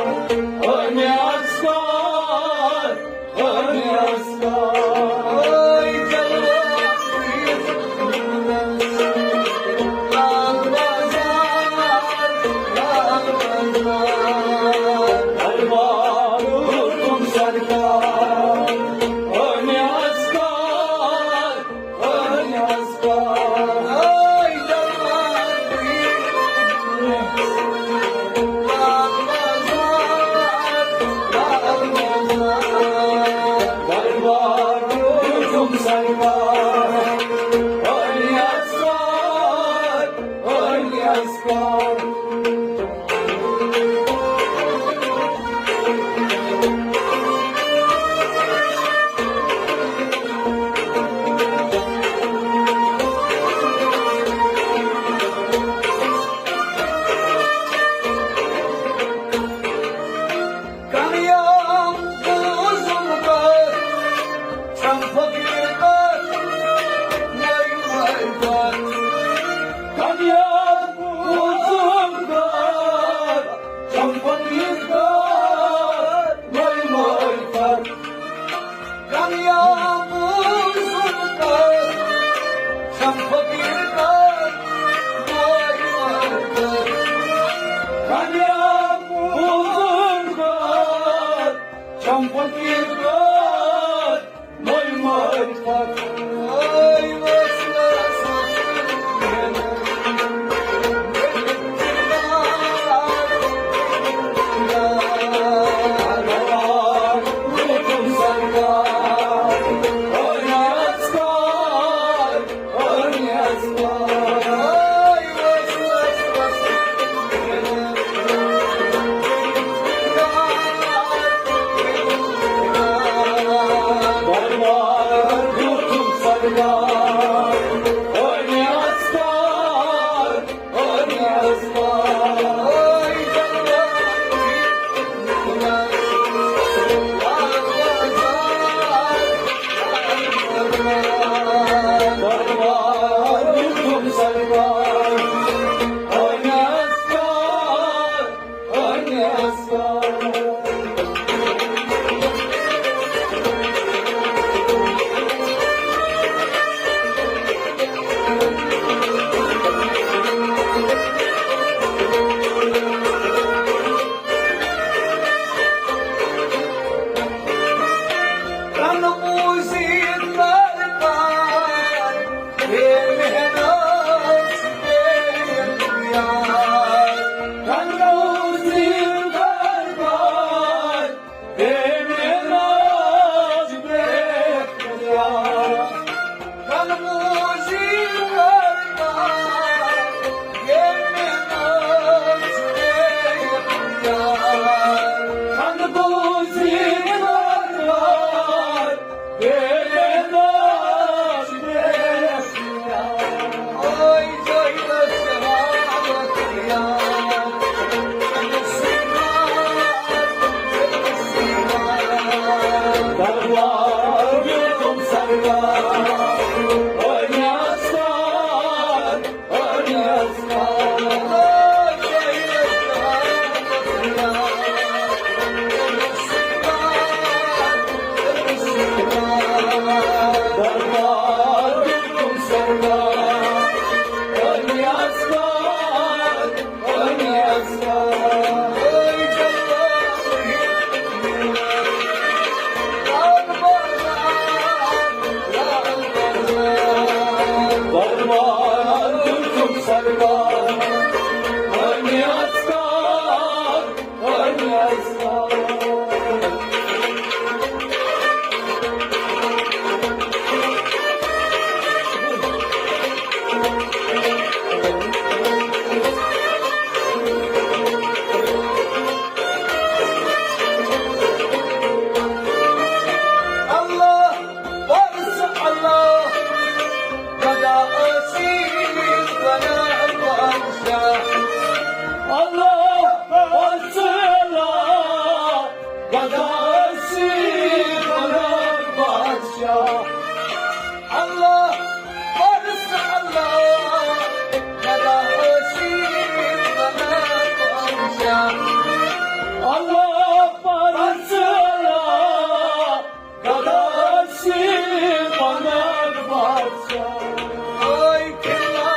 Ölme asker, ölme asker. Oy canım Lal bazar, lal bazar. Elva yurdum serkar. Ölme asker, ölme asker. Oy canım Lal bazar, lal bazar. Elva yurdum serkar. Ölme asker, ölme asker. Kanıyorum buzumda, çampa bir kar, vay vay vay. Kanıyor buzum kar, çampa bir kar, vay vay kar. Kanıyorum buzumda, çampa bir kar, vay vay vay. Kanıyor buzum kar, çampa bir kar, vay vay kar. Ay vas vas vas Var yurdum serkar, ölme asker, ölme asker. Ay vas vas vas Var yurdum serkar, ölme asker, ölme asker. Ay canım Var yurdum serkar, ölme asker, ölme asker. Kanımız yıllardan Mehmet yar. Kanımız yıllardan emin acibet ya. Kanımız yıllardan Mehmet yar. Kanımız yıllardan emin acibet ya. Ay cayda sehavet yar. Var yurdum serkar, ölme asker, ölme asker. Ay cayda sehavet yar. Allah parasına kadası bana varsa Ay kella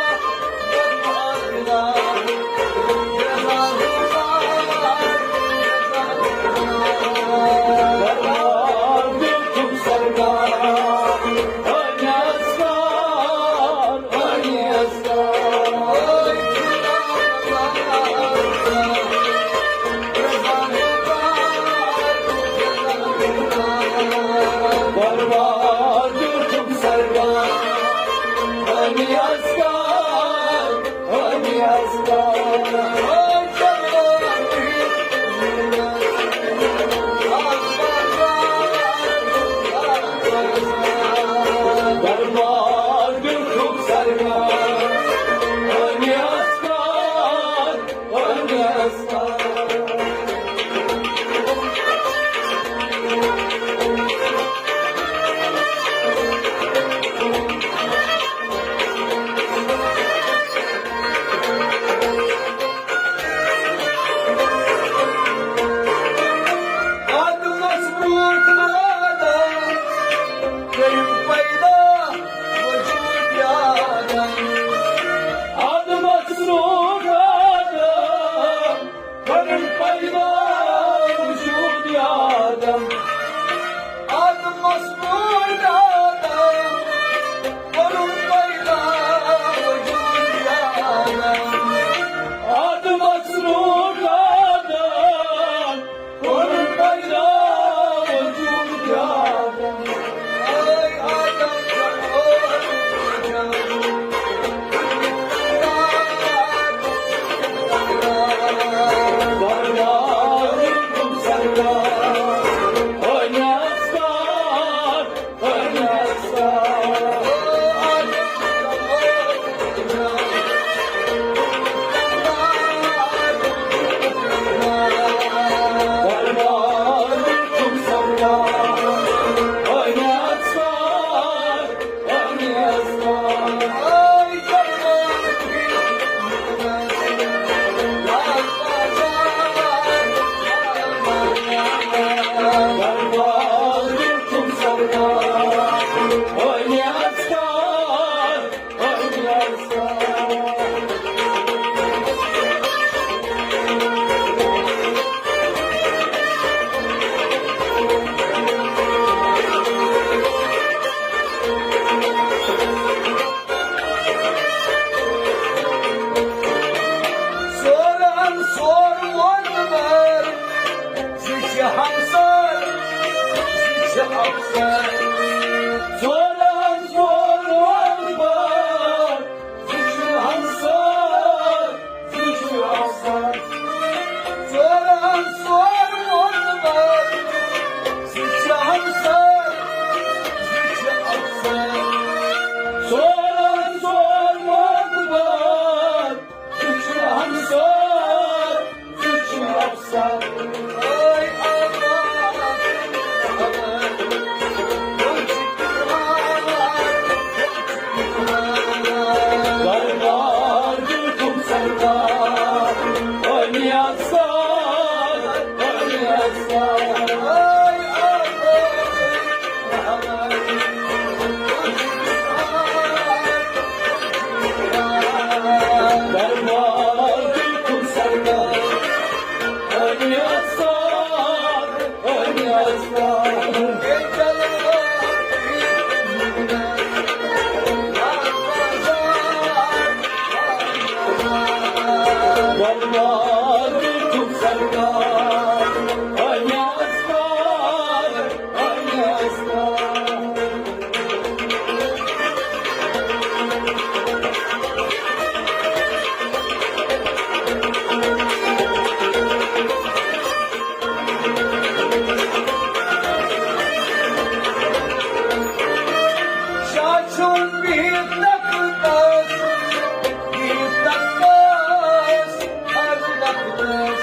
bakmadılar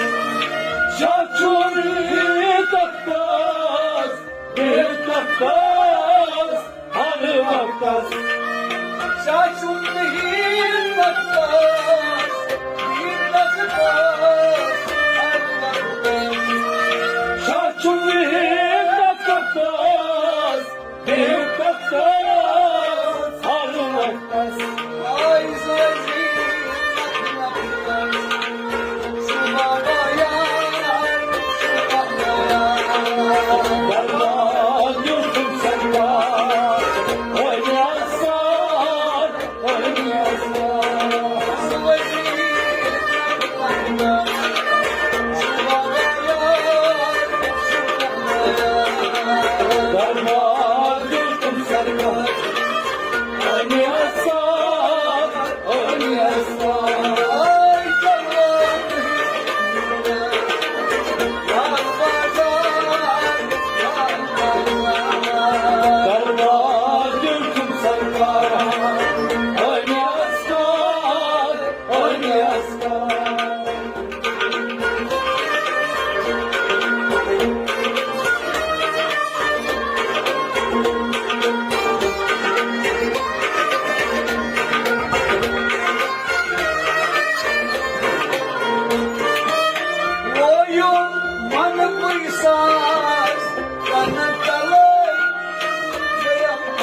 मन कोई साज कन तले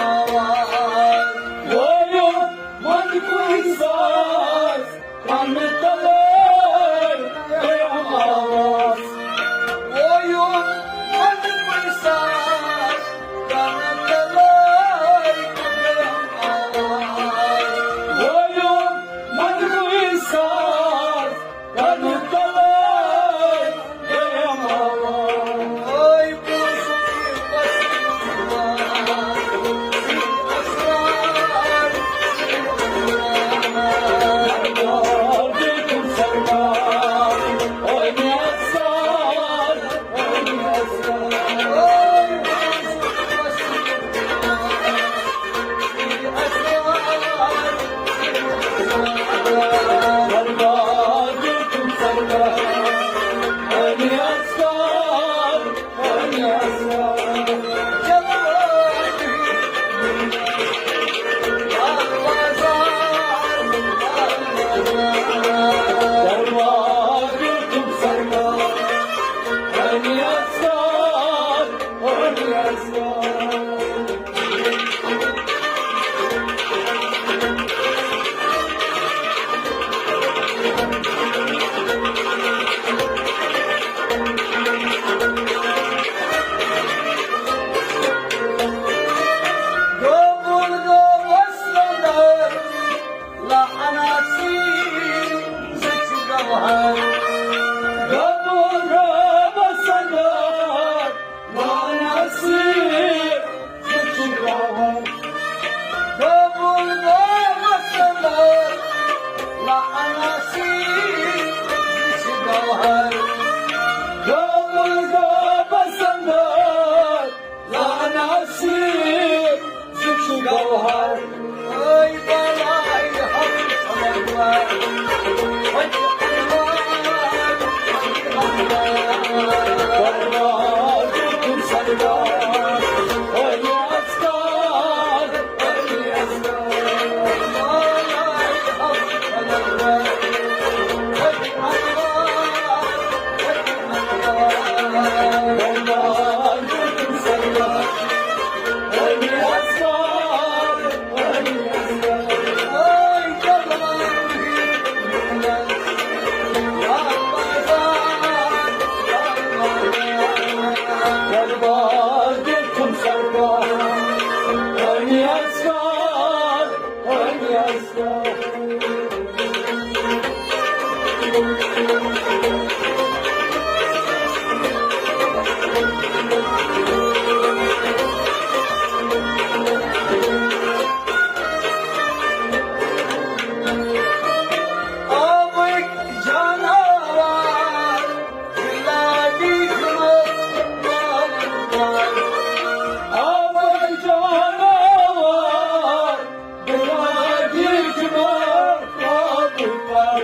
आवाज Oyun man kuysaz kanıtalar Kıyamaz oyun मन कोई साज कन तले आवाज Oyun man kuysaz kanıtalar Kıyamaz ओय पुरुष की Basua Asrar Gördüm sarmaz Oynayasar Oynayasar ओय पुरुष Basua Asrar Sarmaz Gördüm sarmaz Oynayasar Oynayasar Sarmaz Gördüm sarmaz Oynayasar Oynayasar Gabura basagar Manasir Sıçıgavar Gabura basagar Manasir Sıçıgavar Sarmaz Gördüm sarmaz Oynayasar Oynayasar Sarmaz Gördüm sarmaz Oynayasar Oynayasar Sarmaz Gördüm sarmaz Oynayasar Oynayasar Aman canavar Buna gitme Kabuklar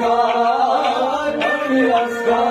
Asgar, Ali Asgar